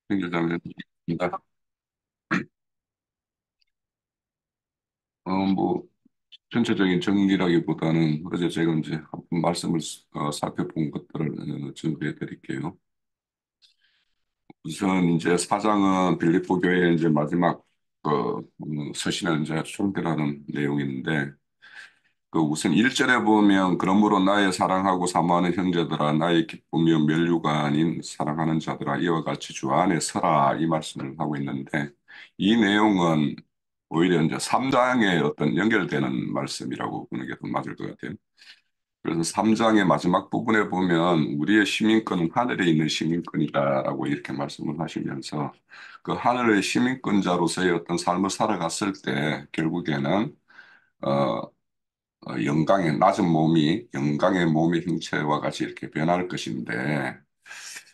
행정장관입니다. 뭐, 전체적인 정리라기보다는 어제 제가 이제 한번 말씀을 살펴본 것들을 준비해 드릴게요. 우선 이제 사장은 빌립보 교회의 이제 마지막 서신을 이제 총결하는 내용인데, 그 우선 1절에 보면 그러므로 나의 사랑하고 사모하는 형제들아 나의 기쁨이요 면류가 아닌 사랑하는 자들아 이와 같이 주 안에 서라 이 말씀을 하고 있는데 이 내용은 오히려 이제 3장에 어떤 연결되는 말씀이라고 보는 게 더 맞을 것 같아요. 그래서 3장의 마지막 부분에 보면 우리의 시민권은 하늘에 있는 시민권이다라고 이렇게 말씀을 하시면서 그 하늘의 시민권자로서의 어떤 삶을 살아갔을 때 결국에는 어, 영광의 낮은 몸이 영광의 몸의 형체와 같이 이렇게 변할 것인데,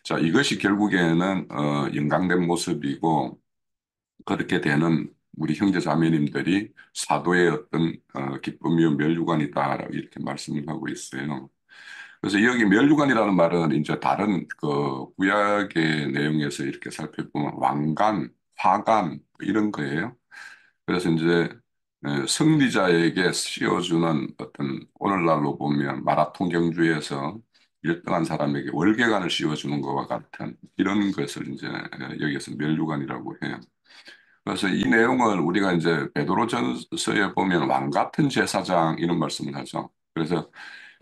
자, 이것이 결국에는 영광된 모습이고 그렇게 되는 우리 형제 자매님들이 사도의 어떤 기쁨이요 면류관이다라고 이렇게 말씀을 하고 있어요. 그래서 여기 면류관이라는 말은 이제 다른 그 구약의 내용에서 이렇게 살펴보면 왕관, 화관 이런 거예요. 그래서 이제 승리자에게 씌워주는 어떤 오늘날로 보면 마라톤 경주에서 1등한 사람에게 월계관을 씌워주는 것과 같은 이런 것을 이제 여기서 면류관이라고 해요. 그래서 이 내용을 우리가 이제 베드로전서에 보면 왕 같은 제사장 이런 말씀을 하죠. 그래서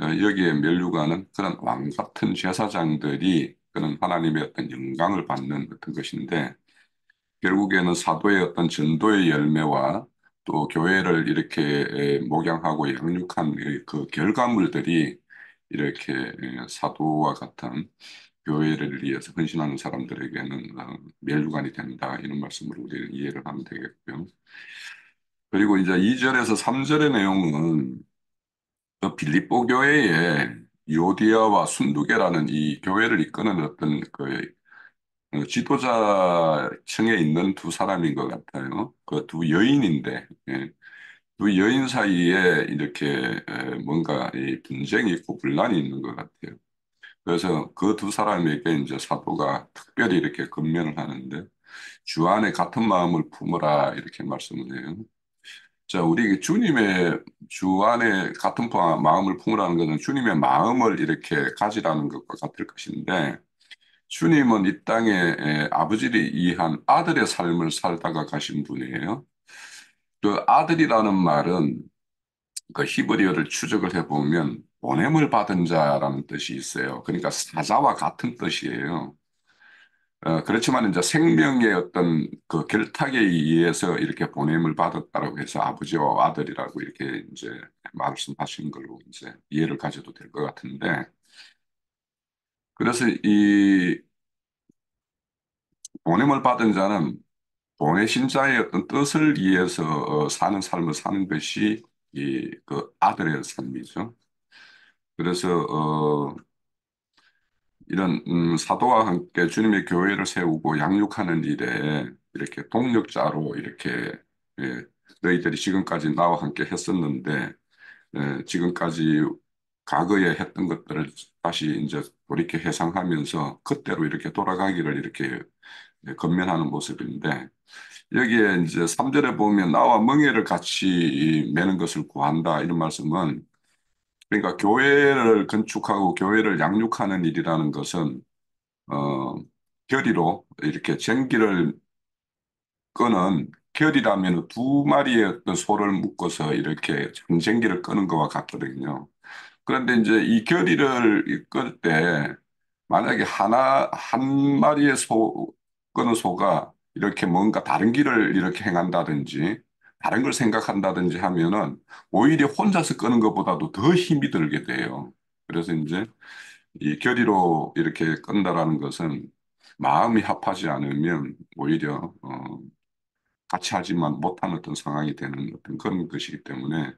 여기에 면류관은 그런 왕 같은 제사장들이 그런 하나님의 어떤 영광을 받는 어떤 것인데 결국에는 사도의 어떤 전도의 열매와 또 교회를 이렇게 목양하고 양육한 그 결과물들이 이렇게 사도와 같은 교회를 위해서 헌신하는 사람들에게는 멸류관이 된다 이런 말씀으로 우리는 이해를 하면 되겠고요. 그리고 이제 2절에서 3절의 내용은 그 빌립보 교회에 요디아와 순두계라는 이 교회를 이끄는 어떤 그 지도자층에 있는 두 사람인 것 같아요. 그 두 여인인데, 두 여인 사이에 이렇게 뭔가 이 분쟁이 있고 분란이 있는 것 같아요. 그래서 그 두 사람에게 이제 사도가 특별히 이렇게 건면을 하는데, 주 안에 같은 마음을 품으라 이렇게 말씀을 해요. 자, 우리 주님의 주 안에 같은 마음을 품으라는 것은 주님의 마음을 이렇게 가지라는 것과 같을 것인데, 주님은 이 땅에 아버지를 위한 아들의 삶을 살다가 가신 분이에요. 그 아들이라는 말은 그 히브리어를 추적을 해보면 보냄을 받은 자라는 뜻이 있어요. 그러니까 사자와 같은 뜻이에요. 그렇지만 이제 생명의 어떤 그 결탁에 의해서 이렇게 보냄을 받았다라고 해서 아버지와 아들이라고 이렇게 이제 말씀하신 걸로 이제 이해를 가져도 될 것 같은데, 그래서 이 보냄을 받은 자는 보내신 자의 어떤 뜻을 위해서 사는 삶을 사는 것이 이 그 아들의 삶이죠. 그래서 이런 사도와 함께 주님의 교회를 세우고 양육하는 일에 이렇게 동력자로 이렇게 예, 너희들이 지금까지 나와 함께 했었는데 지금까지 과거에 했던 것들을 다시 이제 돌이켜 회상하면서 그때로 이렇게 돌아가기를 이렇게 건면하는 모습인데 여기에 이제 3절에 보면 나와 멍에를 같이 매는 것을 구한다 이런 말씀은 그러니까 교회를 건축하고 교회를 양육하는 일이라는 것은 어 결의로 이렇게 쟁기를 끄는 결이라면 두 마리의 어떤 소를 묶어서 이렇게 쟁기를 끄는 것과 같거든요. 그런데 이제 이 결의를 이끌 때 만약에 한 마리의 끄는 소가 이렇게 뭔가 다른 길을 이렇게 행한다든지 다른 걸 생각한다든지 하면은 오히려 혼자서 끄는 것보다도 더 힘이 들게 돼요. 그래서 이제 이 결의로 이렇게 끈다라는 것은 마음이 합하지 않으면 오히려 같이 하지만 못한 어떤 상황이 되는 어떤 그런 것이기 때문에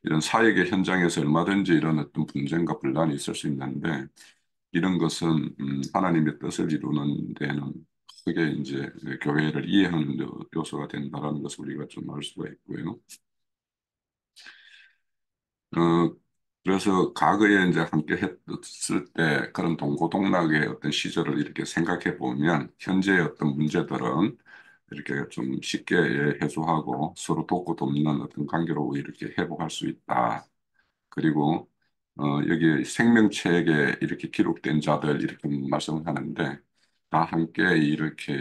이런 사역의 현장에서 얼마든지 이런 어떤 분쟁과 분란이 있을 수 있는데 이런 것은 하나님의 뜻을 이루는 데는 크게 이제 교회를 이해하는 요소가 된다라는 것을 우리가 좀 알 수가 있고요. 어, 그래서 과거에 이제 함께 했을 때 그런 동고동락의 어떤 시절을 이렇게 생각해 보면 현재의 어떤 문제들은 이렇게 좀 쉽게 해소하고 서로 돕고 돕는 어떤 관계로 이렇게 회복할 수 있다. 그리고 여기 생명체에 이렇게 기록된 자들 이렇게 말씀을 하는데 다 함께 이렇게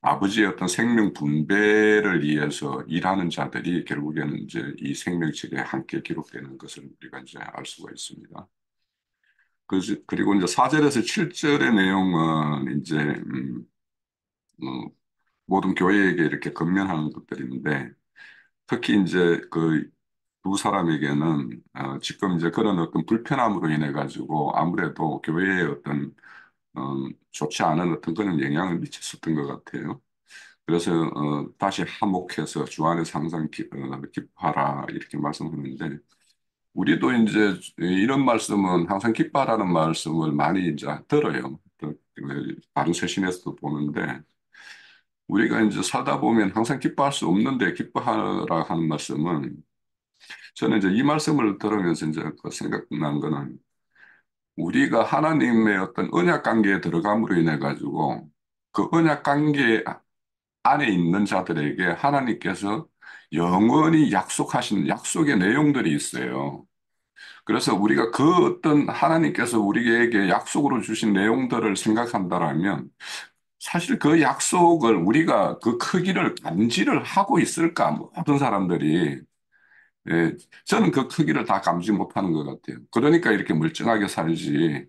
아버지의 어떤 생명 분배를 위해서 일하는 자들이 결국에는 이제 이 생명책에 함께 기록되는 것을 우리가 이제 알 수가 있습니다. 그리고 이제 4절에서 7절의 내용은 이제 어, 모든 교회에게 이렇게 건면하는 것들인데 특히 이제 그 두 사람에게는 지금 이제 그런 어떤 불편함으로 인해 가지고 아무래도 교회에 어떤 좋지 않은 어떤 그런 영향을 미쳤었던 것 같아요. 그래서 다시 화목해서 주 안에서 항상 기뻐하라 이렇게 말씀하는데 우리도 이제 이런 말씀은 항상 기뻐하라는 말씀을 많이 이제 들어요. 다른 서신에서도 보는데 우리가 이제 살다 보면 항상 기뻐할 수 없는데 기뻐하라 하는 말씀은 저는 이제 이 말씀을 들으면서 이제 그 생각난 거는 우리가 하나님의 어떤 언약 관계에 들어감으로 인해 가지고 그 언약 관계 안에 있는 자들에게 하나님께서 영원히 약속하신 약속의 내용들이 있어요. 그래서 우리가 그 어떤 하나님께서 우리에게 약속으로 주신 내용들을 생각한다라면 사실 그 약속을 우리가 그 크기를 감지를 하고 있을까? 모든 사람들이. 예, 저는 그 크기를 다 감지 못하는 것 같아요. 그러니까 이렇게 멀쩡하게 살지.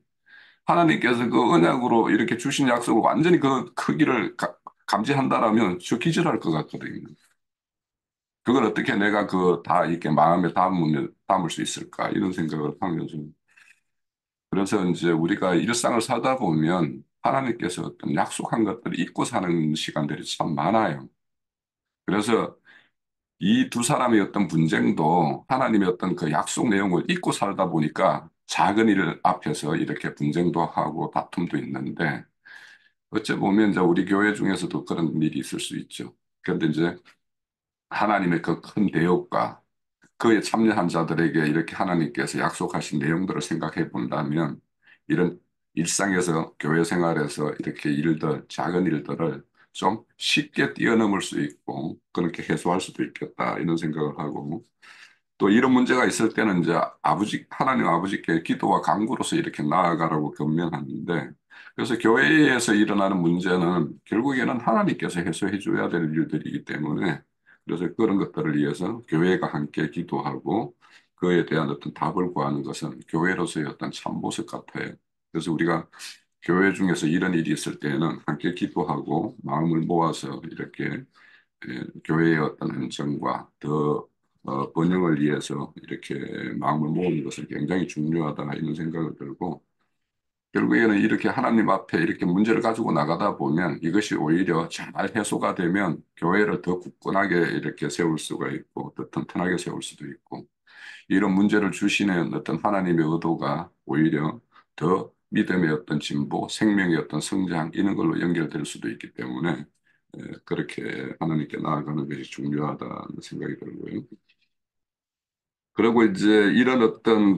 하나님께서 그 언약으로 이렇게 주신 약속을 완전히 그 크기를 감지한다라면 저 기절할 것 같거든요. 그걸 어떻게 내가 그 다 이렇게 마음에 담을 수 있을까? 이런 생각을 하면서. 그래서 이제 우리가 일상을 살다 보면 하나님께서 어떤 약속한 것들을 잊고 사는 시간들이 참 많아요. 그래서 이 두 사람의 어떤 분쟁도 하나님의 어떤 그 약속 내용을 잊고 살다 보니까 작은 일 앞에서 이렇게 분쟁도 하고 다툼도 있는데 어째 보면 이제 우리 교회 중에서도 그런 일이 있을 수 있죠. 그런데 이제 하나님의 그 큰 대역과 그에 참여한 자들에게 이렇게 하나님께서 약속하신 내용들을 생각해 본다면 이런 일상에서 교회 생활에서 이렇게 일들, 작은 일들을 좀 쉽게 뛰어넘을 수 있고 그렇게 해소할 수도 있겠다 이런 생각을 하고 또 이런 문제가 있을 때는 이제 하나님 아버지께 기도와 간구로서 이렇게 나아가라고 권면하는데, 그래서 교회에서 일어나는 문제는 결국에는 하나님께서 해소해 줘야 될 일들이기 때문에, 그래서 그런 것들을 위해서 교회가 함께 기도하고, 그에 대한 어떤 답을 구하는 것은 교회로서의 어떤 참모습 같아요. 그래서 우리가 교회 중에서 이런 일이 있을 때에는 함께 기도하고 마음을 모아서 이렇게 교회의 어떤 헌정과 더 번영을 위해서 이렇게 마음을 모으는 것은 굉장히 중요하다 이런 생각을 들고 결국에는 이렇게 하나님 앞에 이렇게 문제를 가지고 나가다 보면 이것이 오히려 잘 해소가 되면 교회를 더 굳건하게 이렇게 세울 수가 있고 더 튼튼하게 세울 수도 있고 이런 문제를 주시는 어떤 하나님의 의도가 오히려 더 믿음의 어떤 진보, 생명의 어떤 성장 이런 걸로 연결될 수도 있기 때문에 그렇게 하나님께 나아가는 것이 중요하다는 생각이 들고요. 그리고 이제 이런 어떤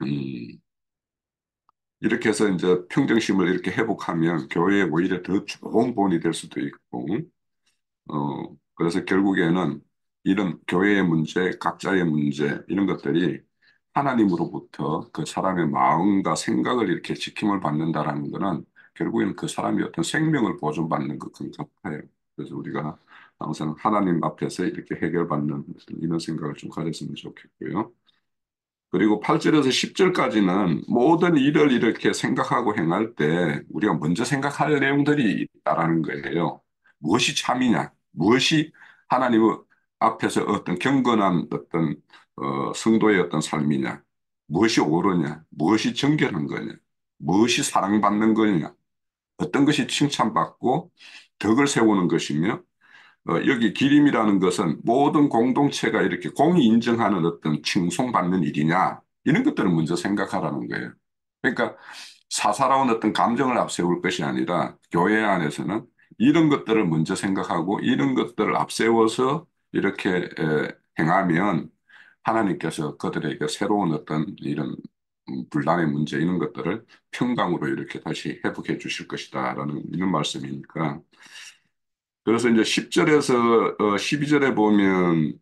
음, 이렇게 해서 이제 평정심을 이렇게 회복하면 교회에 오히려 더 좋은 본이 될 수도 있고, 그래서 결국에는 이런 교회의 문제, 각자의 문제, 이런 것들이 하나님으로부터 그 사람의 마음과 생각을 이렇게 지킴을 받는다라는 것은 결국에는 그 사람이 어떤 생명을 보존받는 것 같아요. 그래서 우리가 항상 하나님 앞에서 이렇게 해결받는 어떤 이런 생각을 좀 가졌으면 좋겠고요. 그리고 8절에서 10절까지는 모든 일을 이렇게 생각하고 행할 때 우리가 먼저 생각할 내용들이 있다라는 거예요. 무엇이 참이냐? 무엇이 하나님 앞에서 어떤 경건한 어떤 성도의 어떤 삶이냐? 무엇이 옳으냐? 무엇이 정결한 거냐? 무엇이 사랑받는 거냐? 어떤 것이 칭찬받고 덕을 세우는 것이며 여기 기림이라는 것은 모든 공동체가 이렇게 공이 인정하는 어떤 칭송받는 일이냐, 이런 것들을 먼저 생각하라는 거예요. 그러니까 사사로운 어떤 감정을 앞세울 것이 아니라 교회 안에서는 이런 것들을 먼저 생각하고 이런 것들을 앞세워서 이렇게 행하면 하나님께서 그들에게 새로운 어떤 이런 분란의 문제 이런 것들을 평강으로 이렇게 다시 회복해 주실 것이다라는 이런 말씀이니까 그래서 이제 10절에서 12절에 보면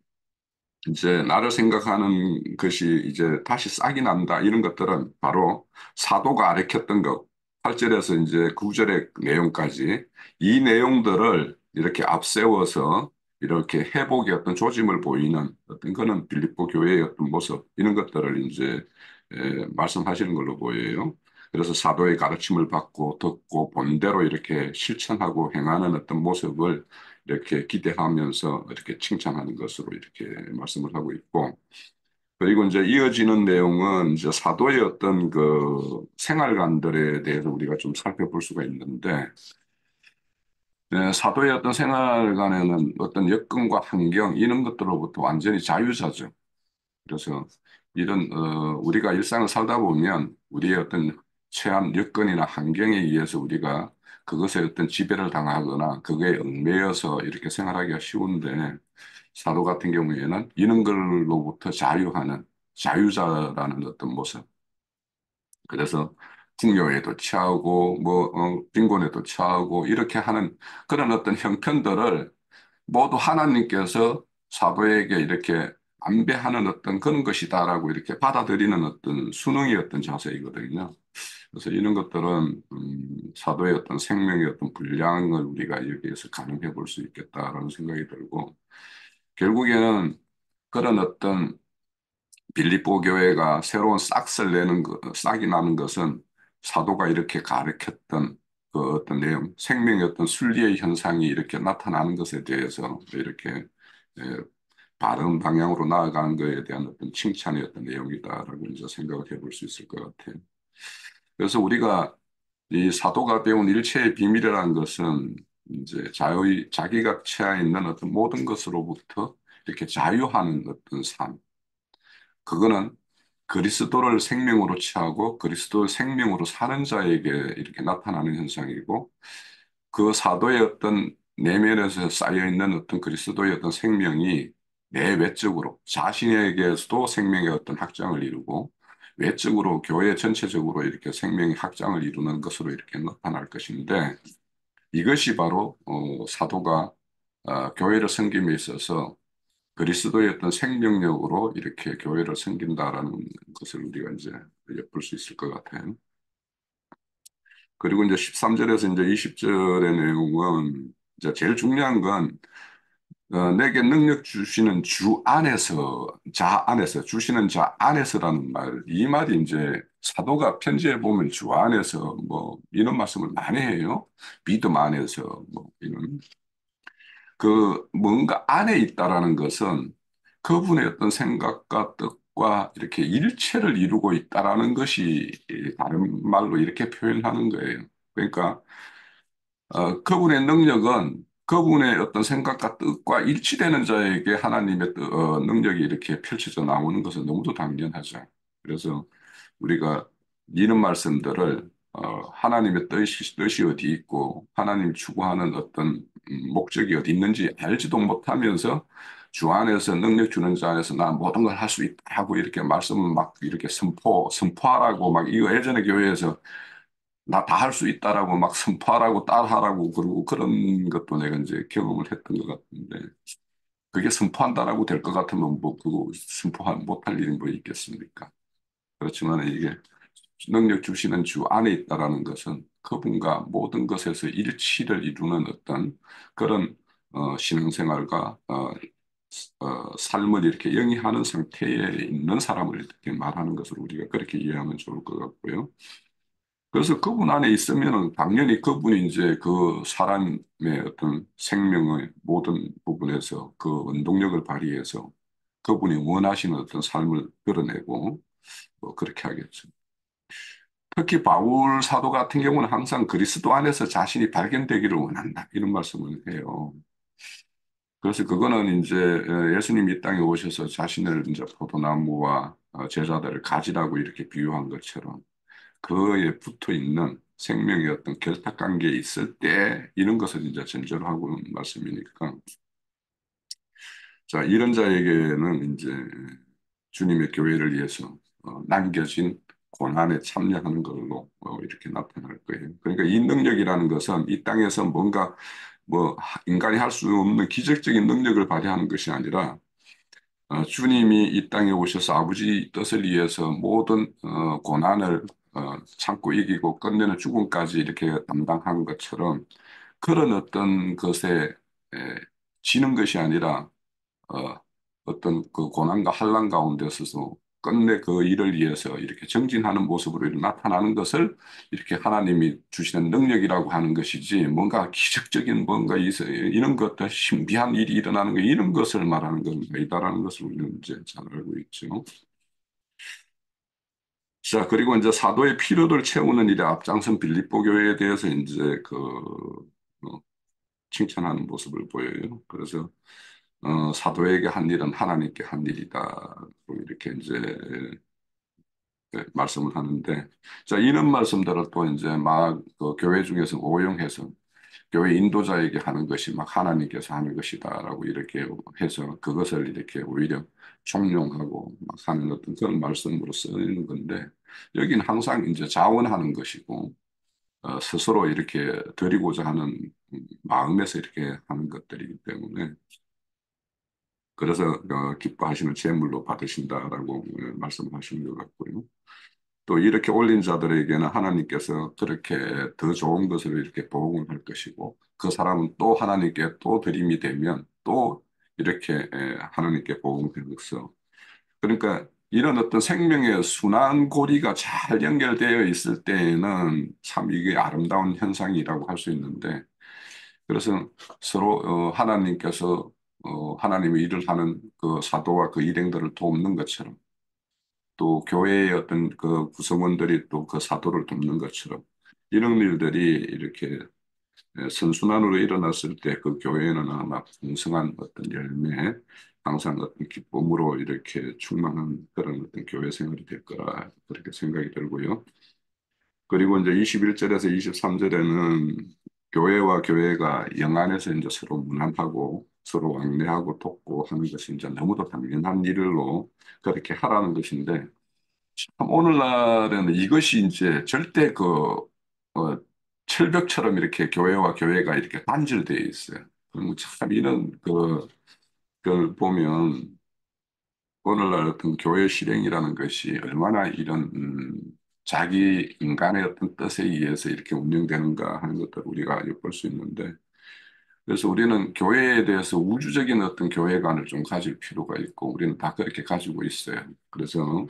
이제 나를 생각하는 것이 이제 다시 싹이 난다. 이런 것들은 바로 사도가 가르쳤던 것. 8절에서 이제 9절의 내용까지 이 내용들을 이렇게 앞세워서 이렇게 회복의 어떤 조짐을 보이는 어떤 그런 빌립보 교회의 어떤 모습 이런 것들을 이제 말씀하시는 걸로 보여요. 그래서 사도의 가르침을 받고 듣고 본대로 이렇게 실천하고 행하는 어떤 모습을 이렇게 기대하면서 이렇게 칭찬하는 것으로 이렇게 말씀을 하고 있고, 그리고 이제 이어지는 내용은 이제 사도의 어떤 그 생활관들에 대해서 우리가 좀 살펴볼 수가 있는데, 사도의 어떤 생활관에는 어떤 여건과 환경, 이런 것들로부터 완전히 자유자죠. 그래서 이런, 우리가 일상을 살다 보면 우리의 어떤 처한 여건이나 환경에 의해서 우리가 그것에 어떤 지배를 당하거나 그거에 얽매여서 이렇게 생활하기가 쉬운데 사도 같은 경우에는 이런 걸로부터 자유하는 자유자라는 어떤 모습. 그래서 풍요에도 취하고 빈곤에도 취하고 이렇게 하는 그런 어떤 형편들을 모두 하나님께서 사도에게 이렇게 안배하는 어떤 그런 것이다라고 이렇게 받아들이는 어떤 순응의 어떤 자세이거든요. 그래서 이런 것들은 사도의 어떤 생명의 어떤 분량을 우리가 여기에서 가늠해 볼 수 있겠다라는 생각이 들고 결국에는 그런 어떤 빌립보 교회가 새로운 싹을 내는 싹이 나는 것은 사도가 이렇게 가르쳤던 그 어떤 내용, 생명의 어떤 순리의 현상이 이렇게 나타나는 것에 대해서 이렇게 에, 바른 방향으로 나아가는 것에 대한 어떤 칭찬의 어떤 내용이다라고 이제 생각을 해볼 수 있을 것 같아요. 그래서 우리가 이 사도가 배운 일체의 비밀이라는 것은 이제 자기가 처해 있는 어떤 모든 것으로부터 이렇게 자유하는 어떤 삶. 그거는 그리스도를 생명으로 취하고 그리스도를 생명으로 사는 자에게 이렇게 나타나는 현상이고 그 사도의 어떤 내면에서 쌓여 있는 어떤 그리스도의 어떤 생명이 내 외적으로 자신에게서도 생명의 어떤 확장을 이루고 외적으로 교회 전체적으로 이렇게 생명의 확장을 이루는 것으로 이렇게 나타날 것인데 이것이 바로 사도가 교회를 섬김에 있어서 그리스도의 어떤 생명력으로 이렇게 교회를 섬긴다라는 것을 우리가 이제 엿볼 수 있을 것 같아요. 그리고 이제 13절에서 이제 20절의 내용은 이제 제일 중요한 건 내게 능력 주시는 주 안에서 자 안에서 주시는 자 안에서라는 말, 이 말이 이제 사도가 편지에 보면 주 안에서 뭐 이런 말씀을 많이 해요. 믿음 안에서 뭐 이런 그 뭔가 안에 있다라는 것은 그분의 어떤 생각과 뜻과 이렇게 일체를 이루고 있다라는 것이 다른 말로 이렇게 표현하는 거예요. 그러니까 그분의 능력은 그분의 어떤 생각과 뜻과 일치되는 자에게 하나님의 능력이 이렇게 펼쳐져 나오는 것은 너무도 당연하죠. 그래서 우리가 이런 말씀들을 하나님의 뜻이 어디 있고 하나님 추구하는 어떤 목적이 어디 있는지 알지도 못하면서 주 안에서 능력 주는 자 안에서 나 모든 걸 할 수 있다 하고 이렇게 말씀을 막 이렇게 선포하라고 막 이거 예전에 교회에서 나 다 할 수 있다라고 막 선포하라고 따라하라고 그러고 그런 것도 내가 이제 경험을 했던 것 같은데 그게 선포한다라고 될 것 같으면 뭐 그거 못할 일이 뭐 있겠습니까? 그렇지만 이게 능력 주시는 주 안에 있다라는 것은 그분과 모든 것에서 일치를 이루는 어떤 그런 신앙생활과 삶을 이렇게 영위하는 상태에 있는 사람을 이렇게 말하는 것을 우리가 그렇게 이해하면 좋을 것 같고요. 그래서 그분 안에 있으면은 당연히 그분이 이제 그 사람의 어떤 생명의 모든 부분에서 그 원동력을 발휘해서 그분이 원하시는 어떤 삶을 드러내고 뭐 그렇게 하겠죠. 특히 바울 사도 같은 경우는 항상 그리스도 안에서 자신이 발견되기를 원한다. 이런 말씀을 해요. 그래서 그거는 이제 예수님이 이 땅에 오셔서 자신을 이제 포도나무와 제자들을 가지라고 이렇게 비유한 것처럼 그에 붙어 있는 생명의 어떤 결탁 관계에 있을 때 이런 것을 이제 전제로 하고 있는 말씀이니까 자, 이런 자에게는 이제 주님의 교회를 위해서 남겨진 고난에 참여하는 걸로 이렇게 나타날 거예요. 그러니까 이 능력이라는 것은 이 땅에서 뭔가 뭐 인간이 할 수 없는 기적적인 능력을 발휘하는 것이 아니라 주님이 이 땅에 오셔서 아버지 뜻을 위해서 모든 고난을 참고 이기고 끝내는 죽음까지 이렇게 담당한 것처럼 그런 어떤 것에 에, 지는 것이 아니라 어, 어떤 그 고난과 환난 가운데서도 끝내 그 일을 위해서 이렇게 정진하는 모습으로 이렇게 나타나는 것을 이렇게 하나님이 주시는 능력이라고 하는 것이지 뭔가 기적적인 뭔가 이런 것들 신비한 일이 일어나는 거 이런 것을 말하는 건 아니다라는 것을 우리는 이제 잘 알고 있죠. 자, 그리고 이제 사도의 필요를 채우는 일에 앞장선 빌립보 교회에 대해서 이제 어, 칭찬하는 모습을 보여요. 그래서 사도에게 한 일은 하나님께 한 일이다. 이렇게 이제 말씀을 하는데, 자, 이런 말씀들을 또 이제 막그 교회 중에서 오용해서 교회 인도자에게 하는 것이 막 하나님께서 하는 것이다라고 이렇게 해서 그것을 이렇게 오히려 총용하고 막 하는 어떤 그런 말씀으로 쓰이는 건데, 여기는 항상 이제 자원하는 것이고, 스스로 이렇게 드리고자 하는 마음에서 이렇게 하는 것들이기 때문에 그래서 기뻐하시는 제물로 받으신다라고 말씀하시는 것 같고요. 또 이렇게 올린 자들에게는 하나님께서 그렇게 더 좋은 것으로 이렇게 보응을 할 것이고 그 사람은 또 하나님께 또 드림이 되면 또 이렇게 하나님께 보응해서 그러니까 이런 어떤 생명의 순환 고리가 잘 연결되어 있을 때에는 참 이게 아름다운 현상이라고 할 수 있는데 그래서 서로 하나님께서 하나님의 일을 하는 그 사도와 그 일행들을 돕는 것처럼 또 교회의 어떤 그 구성원들이 또 그 사도를 돕는 것처럼 이런 일들이 이렇게 선순환으로 일어났을 때 그 교회는 아마 풍성한 어떤 열매, 항상 어떤 기쁨으로 이렇게 충만한 그런 어떤 교회 생활이 될 거라 그렇게 생각이 들고요. 그리고 이제 21절에서 23절에는 교회와 교회가 영 안에서 이제 서로 문안하고 서로 왕래하고 돕고 하는 것이 이제 너무도 당연한 일로 그렇게 하라는 것인데 참 오늘날에는 이것이 이제 절대 어, 철벽처럼 이렇게 교회와 교회가 이렇게 단절되어 있어요. 그럼 참 이런 그걸 보면 오늘날 어떤 교회 실행이라는 것이 얼마나 이런 자기 인간의 어떤 뜻에 의해서 이렇게 운영되는가 하는 것들을 우리가 엿볼 수 있는데 그래서 우리는 교회에 대해서 우주적인 어떤 교회관을 좀 가질 필요가 있고 우리는 다 그렇게 가지고 있어요. 그래서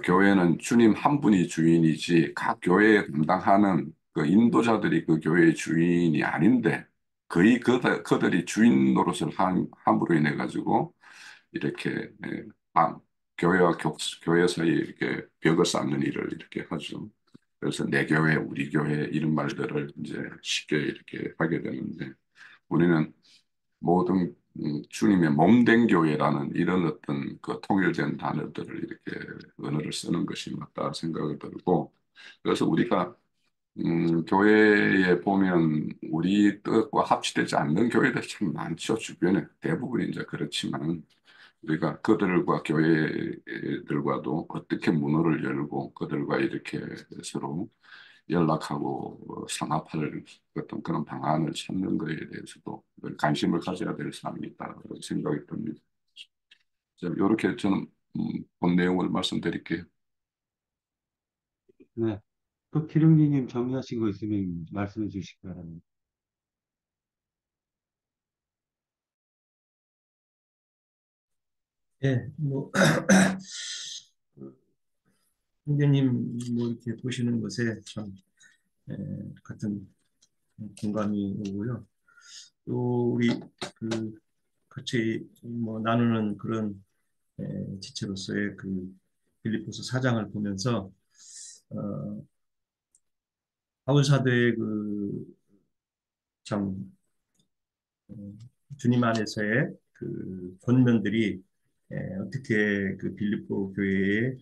교회는 주님 한 분이 주인이지 각 교회에 담당하는 그 인도자들이 그 교회의 주인이 아닌데 거의 그들이 주인 노릇을 함으로 인해 가지고 이렇게 교회와 교회 사이에 이렇게 벽을 쌓는 일을 이렇게 하죠. 그래서 내 교회, 우리 교회 이런 말들을 이제 쉽게 이렇게 하게 되는데 우리는 모든 주님의 몸된 교회라는 이런 어떤 그 통일된 단어들을 이렇게 언어를 쓰는 것이 맞다 생각이 들고 그래서 우리가 교회에 보면 우리 뜻과 합치되지 않는 교회들이 참 많죠 주변에 대부분 이제 그렇지만 우리가 그들과 교회들과도 어떻게 문호를 열고 그들과 이렇게 서로 연락하고 상합할 어떤 그런 방안을 찾는 것에 대해서도 늘 관심을 가져야 될 사항이 있다고 생각이 듭니다. 이렇게 저는 본 내용을 말씀드릴게요. 네. 또 기령님 정리하신 거 있으면 말씀해 주시기 바랍니다. 예, 형제님 뭐 이렇게 보시는 것에 참 예, 같은 공감이 오고요. 또 우리 그 같이 뭐 나누는 그런 지체로서의 그 빌립보서 4장을 보면서 어, 바울 사도의 그참 주님 안에서의 그 권면들이 어떻게 그 빌립보 교회에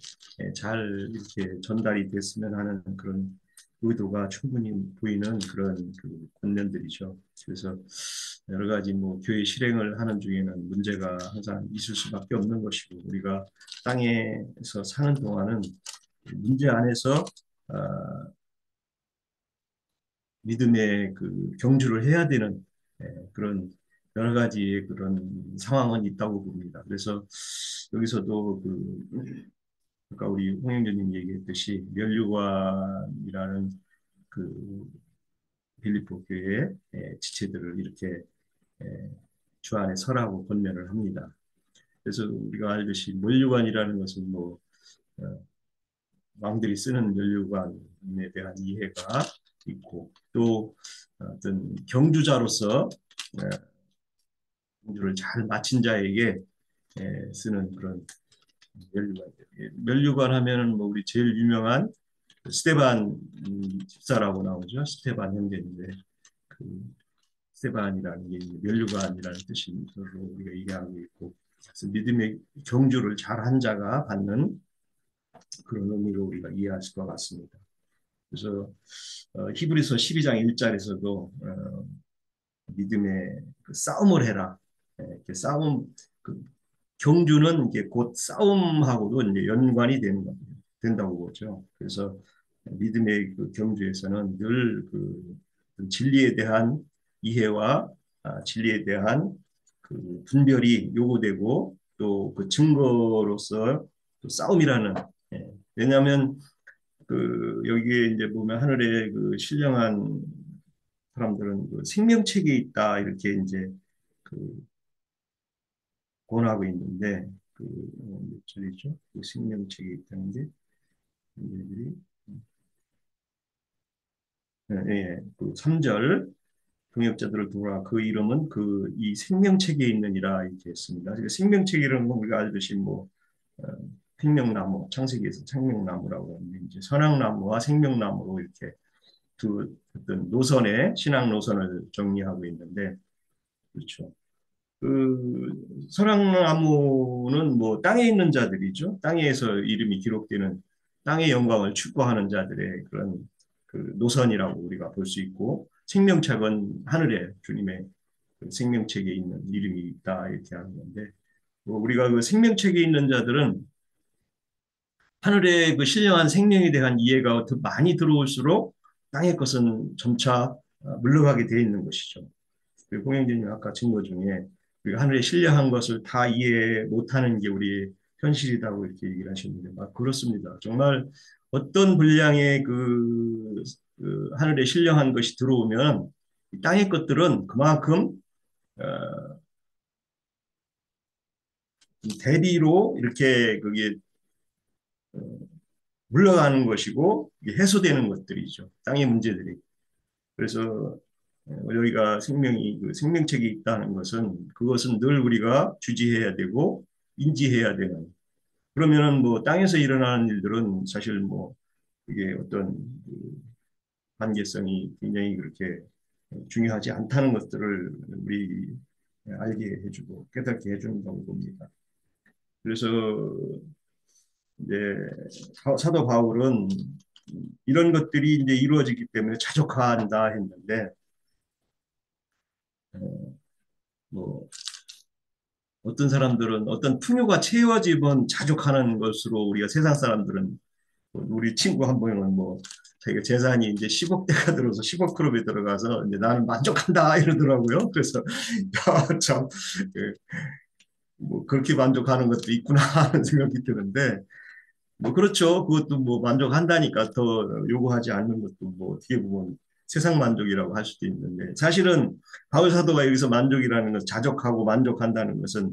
잘 이렇게 전달이 됐으면 하는 그런 의도가 충분히 보이는 그런 그 권면들이죠. 그래서 여러 가지 뭐 교회 실행을 하는 중에는 문제가 항상 있을 수밖에 없는 것이고 우리가 땅에서 사는 동안은 문제 안에서 믿음의 그 경주를 해야 되는 그런 여러 가지 그런 상황은 있다고 봅니다. 그래서 여기서도 아까 우리 홍영재님 얘기했듯이 면류관이라는 그 빌립보 교회의 지체들을 이렇게 주 안에 서라고 권면을 합니다. 그래서 우리가 알듯이 면류관이라는 것은 뭐 어, 왕들이 쓰는 면류관에 대한 이해가 있고 또 어떤 경주자로서 경주를 잘 마친 자에게 쓰는 그런 면류관. 면류관 하면은 뭐 우리 제일 유명한 스테반 집사라고 나오죠. 스테반 형제인데 그 스테반이라는 게 면류관이라는 뜻으로 우리가 얘기하고 있고 그래서 믿음의 경주를 잘한 자가 받는 그런 의미로 우리가 이해할 것 같습니다. 그래서 히브리서 12장 1절에서도 믿음의 그 싸움을 해라. 이렇게 싸움 그 경주는 이게 곧 싸움하고도 이제 연관이 된다고 보죠. 그래서 믿음의 그 경주에서는 늘 그 진리에 대한 이해와 진리에 대한 그 분별이 요구되고 또 그 증거로서 또 싸움이라는 왜냐하면 그 여기에 이제 보면 하늘에 그 신령한 사람들은 그 생명책에 있다 이렇게 이제 그 권하고 있는데 몇 절이죠? 그 생명책에 있다는 게 얘들이 그 3절 동역자들을 도우라 그 이름은 그 이 생명책에 있느니라 이렇게 했습니다. 그러니까 생명책이라는 건 우리가 알듯이 뭐 어, 생명나무 창세기에서 생명나무라고 하는데 이제 선악나무와 생명나무로 이렇게 두 어떤 노선의 신앙 노선을 정리하고 있는데 그렇죠. 그 선악나무는 뭐 땅에 있는 자들이죠. 땅에서 이름이 기록되는 땅의 영광을 추구하는 자들의 그런 그 노선이라고 우리가 볼 수 있고 생명책은 하늘에 주님의 그 생명책에 있는 이름이 있다 이렇게 하는 건데 뭐 우리가 그 생명책에 있는 자들은 하늘의 그 신령한 생명에 대한 이해가 더 많이 들어올수록 땅의 것은 점차 물러가게 돼 있는 것이죠. 공영진님 아까 증거 중에 우리가 하늘의 신령한 것을 다 이해 못하는 게 우리 현실이라고 이렇게 얘기를 하셨는데 막 그렇습니다. 정말 어떤 분량의 그 하늘의 신령한 것이 들어오면 땅의 것들은 그만큼 대비로 이렇게 그게 물러가는 것이고 해소되는 것들이죠. 땅의 문제들이. 그래서 여기가 그 생명책이 있다는 것은 그것은 늘 우리가 주지해야 되고 인지해야 되는 그러면은 뭐 땅에서 일어나는 일들은 사실 뭐 이게 어떤 그 관계성이 굉장히 그렇게 중요하지 않다는 것들을 우리 알게 해주고 깨닫게 해준다고 봅니다. 그래서 이제 사도 바울은 이런 것들이 이제 이루어지기 때문에 자족한다 했는데 뭐 어떤 사람들은 어떤 풍요가 채워지면 자족하는 것으로 우리가 세상 사람들은 우리 친구 한 명은 뭐 자기가 재산이 이제 10억 대가 들어서 10억 클럽에 들어가서 이제 나는 만족한다 이러더라고요. 그래서 야, 참, 뭐 그렇게 만족하는 것도 있구나 하는 생각이 드는데 뭐 그렇죠. 그것도 뭐 만족한다니까 더 요구하지 않는 것도 뭐 어떻게 보면 세상 만족이라고 할 수도 있는데 사실은 바울 사도가 여기서 만족이라는 것, 자족하고 만족한다는 것은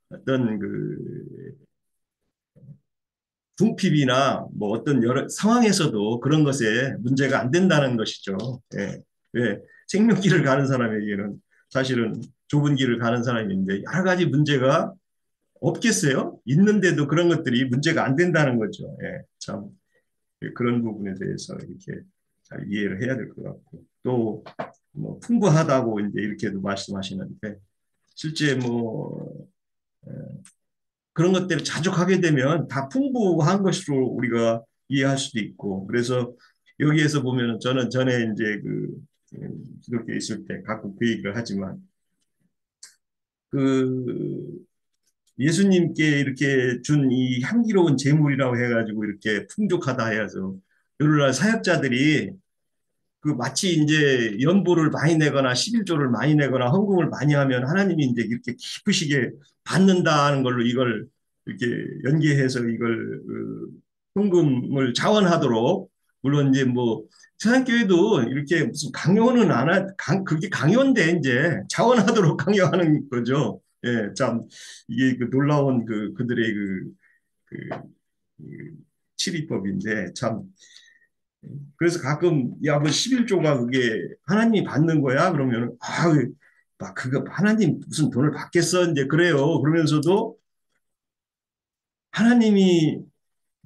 어떤 그 궁핍이나 뭐 어떤 여러 상황에서도 그런 것에 문제가 안 된다는 것이죠. 예. 왜 생명길을 가는 사람에게는 사실은 좁은 길을 가는 사람인데 여러 가지 문제가 없겠어요? 있는데도 그런 것들이 문제가 안 된다는 거죠. 예. 참 그런 부분에 대해서 이렇게 잘 이해를 해야 될 것 같고 또 뭐 풍부하다고 이제 이렇게도 말씀하시는데 실제 뭐 그런 것들을 자족하게 되면 다 풍부한 것으로 우리가 이해할 수도 있고 그래서 여기에서 보면은 저는 전에 이제 기독교에 있을 때 가끔 그 얘기를 하지만 그 예수님께 이렇게 준 이 향기로운 제물이라고 해가지고 이렇게 풍족하다 해서 오늘날 사역자들이 그 마치 이제 연보를 많이 내거나 11조를 많이 내거나 헌금을 많이 하면 하나님이 이제 이렇게 기쁘시게 받는다는 걸로 이걸 이렇게 연계해서 이걸 헌금을 자원하도록 물론 이제 뭐 세상교회도 이렇게 무슨 강요는 안 그게 강요인데 이제 자원하도록 강요하는 거죠. 예, 참 이게 그 놀라운 그들의 그, 그 치리법인데 참 그래서 가끔 야 뭐 11조가 그게 하나님이 받는 거야 그러면 막 그거 하나님 무슨 돈을 받겠어 이제 그래요. 그러면서도 하나님이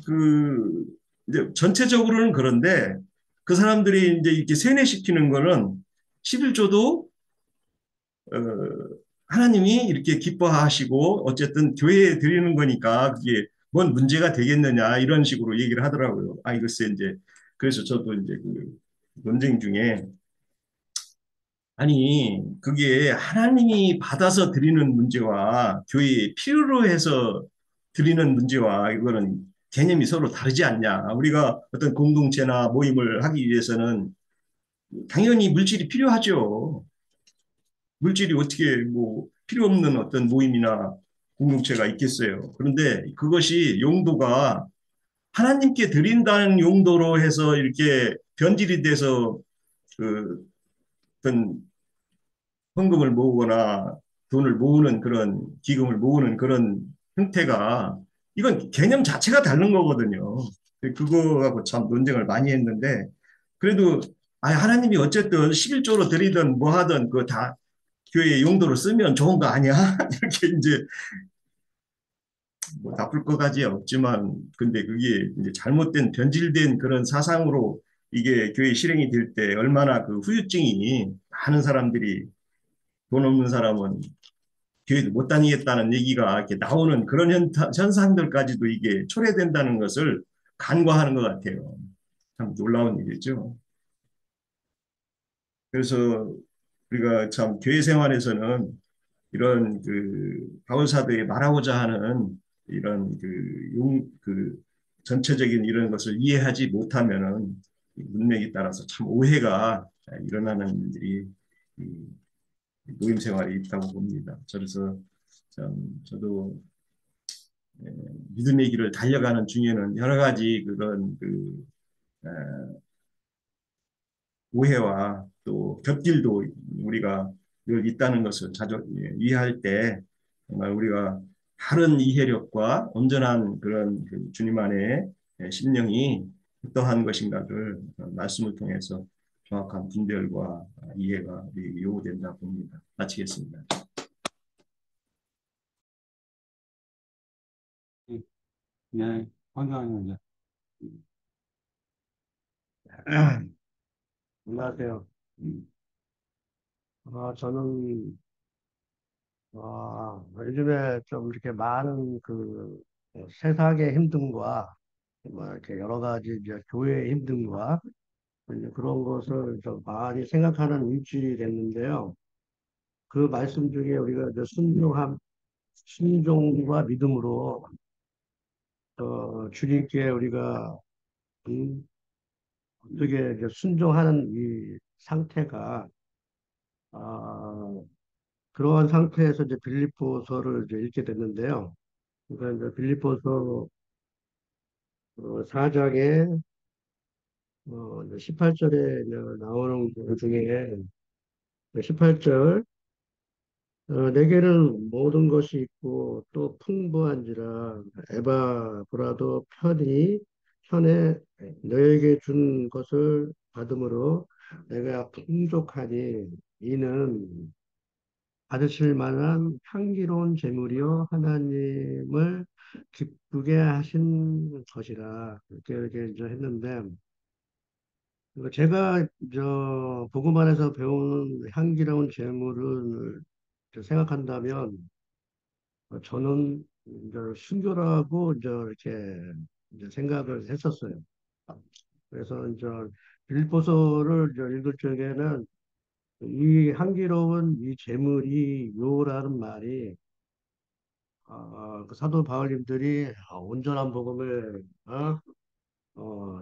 그 이제 전체적으로는 그런데 그 사람들이 이제 이렇게 세뇌시키는 거는 11조도 하나님이 이렇게 기뻐하시고 어쨌든 교회에 드리는 거니까 그게 뭔 문제가 되겠느냐 이런 식으로 얘기를 하더라고요. 글쎄 이제 그래서 저도 이제 논쟁 중에 아니 그게 하나님이 받아서 드리는 문제와 교회에 필요로 해서 드리는 문제와 이거는 개념이 서로 다르지 않냐. 우리가 어떤 공동체나 모임을 하기 위해서는 당연히 물질이 필요하죠. 물질이 어떻게 뭐 필요 없는 어떤 모임이나 공동체가 있겠어요. 그런데 그것이 용도가 하나님께 드린다는 용도로 해서 이렇게 변질이 돼서 그 어떤 헌금을 모으거나 돈을 모으는 그런 기금을 모으는 그런 형태가 이건 개념 자체가 다른 거거든요. 그거하고 참 논쟁을 많이 했는데 그래도 하나님이 어쨌든 11조로 드리든 뭐 하든 그 다 교회 용도로 쓰면 좋은 거 아니야? 이렇게 이제 뭐 나쁠 것까지 없지만 근데 그게 이제 잘못된 변질된 그런 사상으로 이게 교회 실행이 될 때 얼마나 그 후유증이 많은 사람들이 돈 없는 사람은 교회도 못 다니겠다는 얘기가 이렇게 나오는 그런 현상들까지도 이게 초래된다는 것을 간과하는 것 같아요. 참 놀라운 일이죠. 그래서 우리가 참 교회 생활에서는 이런 바울 사도에 말하고자 하는 이런 전체적인 이런 것을 이해하지 못하면은 문맥에 따라서 참 오해가 일어나는 일들이 모임 생활에 있다고 봅니다. 그래서 참 저도 믿음의 길을 달려가는 중에는 여러 가지 그런 오해와 또 곁길도 우리가 늘 있다는 것을 자주 이해할 때 정말 우리가 바른 이해력과 온전한 그런 주님 안에 심령이 어떠한 것인가를 말씀을 통해서 정확한 분별과 이해가 요구된다 봅니다. 마치겠습니다. 네, 환경입니다. 안녕하세요. 저는, 요즘에 좀 이렇게 많은 세상의 힘듦과, 뭐 이렇게 여러 가지 이제 교회의 힘듦과 이제 그런 것을 좀 많이 생각하는 일주일이 됐는데요. 그 말씀 중에 우리가 이제 순종과 믿음으로, 주님께 우리가, 음, 어떻게 이제 순종하는 이 상태가, 아, 그러한 상태에서 이제 빌립보서를 이제 읽게 됐는데요. 그러니까 이제 빌립보서 4장에 18절에 나오는 그 중에 18절 내게는 모든 것이 있고 또 풍부한지라 에바브라도 편에 너에게 준 것을 받음으로 내가 풍족하니 이는 받으실 만한 향기로운 제물이요 하나님을 기쁘게 하신 것이라 이렇게 이제 했는데 제가 보고만에서 배우는 향기로운 제물을 생각한다면 저는 이제 순교라고 이제 이렇게 이제 생각을 했었어요. 그래서 이제 빌보서를 이제 읽을 적에는 이 향기로운 이 재물이 요라는 말이 그 사도 바울님들이 온전한 복음을 어,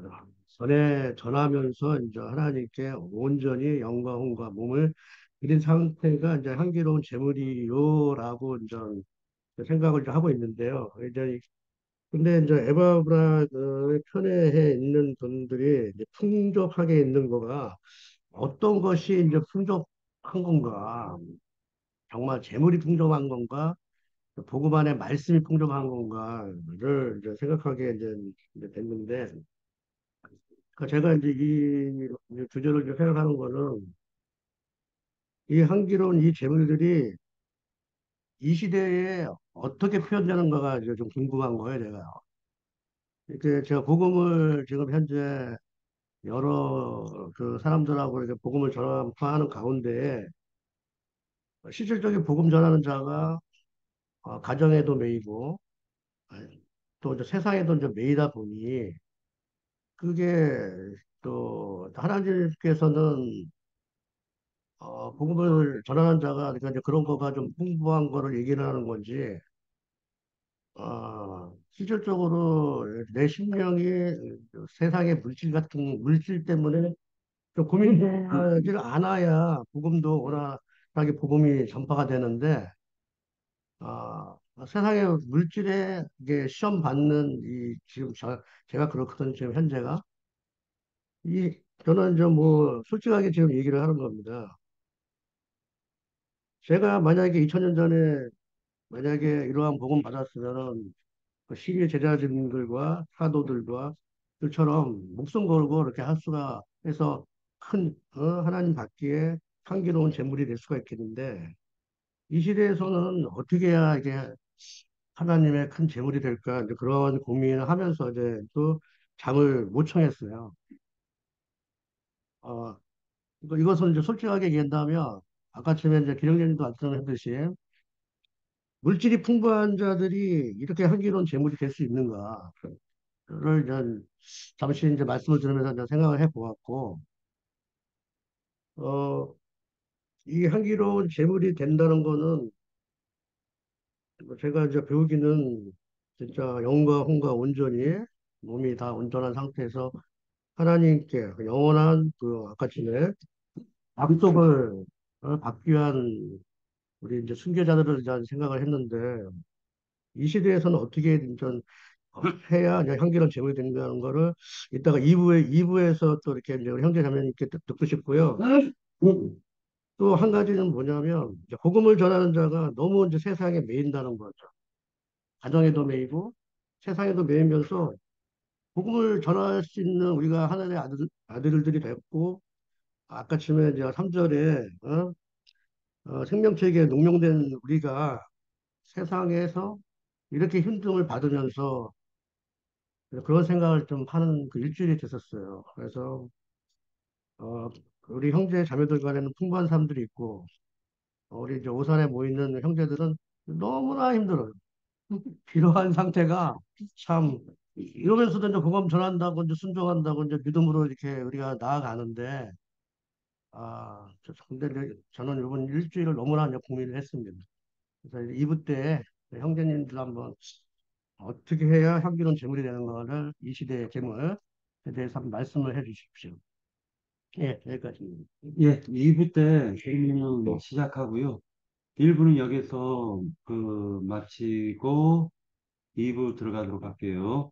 전하면서 이제 하나님께 온전히 영광과 몸을 드린 상태가 이제 향기로운 제물이요라고 이제 생각을 좀 하고 있는데요. 이제 근데 이제 에바 브라더의 편에 있는 분들이 이제 풍족하게 있는 거가 어떤 것이 이제 풍족한 건가? 정말 재물이 풍족한 건가? 복음 안에 말씀이 풍족한 건가를 이제 생각하게 이제 됐는데, 제가 이제 이 주제를 이제 생각하는 거는 이 향기로운 이 재물들이 이 시대에 어떻게 표현되는가가 이제 좀 궁금한 거예요, 제가. 이렇게 제가 복음을 지금 현재 여러 그 사람들하고 이렇게 복음을 전파하는 가운데 실질적인 복음 전하는 자가 가정에도 매이고 또 이제 세상에도 이제 매이다 보니 그게 또 하나님께서는 복음을 전하는 자가 그러니까 이제 그런 거가 좀 풍부한 거를 얘기를 하는 건지 실질적으로 내 심령이 세상의 물질 같은 물질 때문에 좀 고민하지를 않아야 복음도 원활하게 복음이 전파가 되는데 세상의 물질에 이게 시험 받는 이 지금 제가 그렇거든요. 지금 현재가 이 저는 좀 뭐 솔직하게 지금 얘기를 하는 겁니다. 제가 만약에 2000년 전에 만약에 이러한 복음 받았으면은 그 시리의 제자들과 사도들과 그처럼 목숨 걸고 이렇게 할 수가 해서 큰 하나님 받기에 향기로운 제물이 될 수가 있겠는데 이 시대에서는 어떻게 해야 이게 하나님의 큰 제물이 될까 이제 그런 고민을 하면서 이제 또 잠을 못 청했어요. 어, 이것은 이제 솔직하게 얘기한다면 아까 전에 이제 기령님도 말씀하셨듯이 물질이 풍부한 자들이 이렇게 향기로운 제물이 될 수 있는가? 를 이제 잠시 이제 말씀을 들으면서 이제 생각을 해 보았고, 어, 이 향기로운 제물이 된다는 거는 뭐 제가 이제 배우기는 진짜 영과 혼과 온전히 몸이 다 온전한 상태에서 하나님께 그 영원한 그 아까 전에 약속을 받기 위한 우리 이제 순교자들을 대한 생각을 했는데 이 시대에서는 어떻게 좀 해야 이제 향기로운 제물이 된다는 거를 이따가 2부에서 또 이렇게 이제 우리 형제 자매님께 듣고 싶고요. 또 한 가지는 뭐냐면 이제 복음을 전하는 자가 너무 이제 세상에 매인다는 거죠. 가정에도 매이고 세상에도 매이면서 복음을 전할 수 있는 우리가 하나님의 아들들이 됐고 아까 처음에 이제 3절에 생명책에 농명된 우리가 세상에서 이렇게 힘듦을 받으면서 그런 생각을 좀 하는 그 일주일이 됐었어요. 그래서 어, 우리 형제 자매들 간에는 풍부한 사람들이 있고 우리 이제 오산에 모이는 형제들은 너무나 힘들어요. 필요한 상태가 참 이러면서도 이제 복음 전한다고 이제 순종한다고 이제 믿음으로 이렇게 우리가 나아가는데 근데 이제 저는 이번 일주일을 너무나 이제 고민을 했습니다. 그래서 2부 때 형제님들 한번 어떻게 해야 향기로운 제물이 되는 거를 이 시대의 제물에 대해서 한번 말씀을 해 주십시오. 예, 여기까지입니다. 예, 2부 때 질문 시작하고요. 1부는 여기서 마치고 2부 들어가도록 할게요.